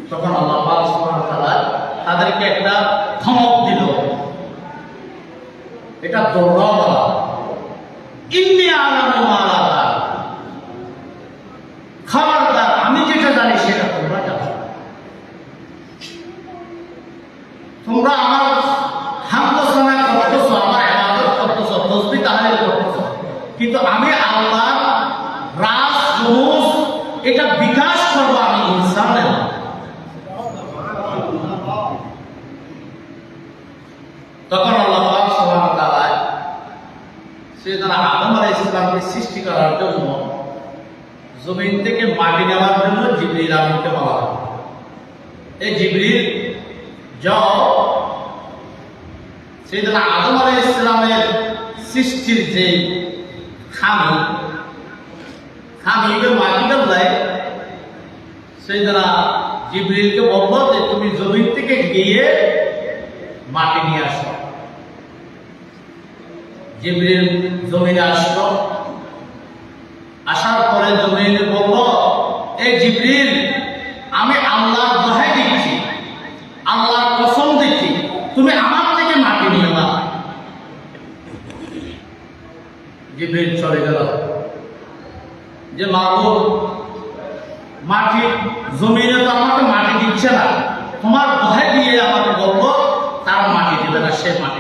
তখন আল্লাহ পাক সুবহানাহু ওয়া তাআলা তাদেরকে একটা ধমক দিল, এটা দৌড়াও বলা, ইন্নী আ'লামু মা লা তা'লামুন, খবরদার আমি যেটা জানি সেটা তোমরা জানো। তোমরা আমার হামদ সানা করতেছো, আমার ইবাদত করতেছো, তাসবিহ তাহলিল করতেছো, কিন্তু আমি আল্লাহর রাজ রুজ এটা বিকাশ করব আমি ইনসানের। তখন আল্লাহ পাক সুবহানাহু ওয়া তাআলা সাইয়েদনা আদম আলাইহিস সালামকে সৃষ্টি করার জন্য জমিন থেকে মাটি নেওয়ার জন্য জিবরিল আমিনকে বলা হয়। এই জিবরিল যাও সাইয়েদনা আদম আলাইহিস সালামের সৃষ্টির যে খামি এটা মাটিটা দেয়, সাইয়েদনা জিবরিলকে বলল যে তুমি জমিন থেকে গিয়ে মাটি নিয়ে আসো। জিবরিল জমিনে আসলো, আসার পরে জমিনে বলল, এই জিবরিল আমি আল্লাহর দোহাই দিচ্ছি, আল্লাহর কসম দিচ্ছি, তুমি আমার থেকে মাটি নিও না। জিবরিল চলে গেল যে মাবুদ, মাটি জমিনে তো আমাকে মাটি দিচ্ছে না, তোমার দোহাই দিয়ে আমাকে বলবো তার মাটি দেবে না, সে মাটি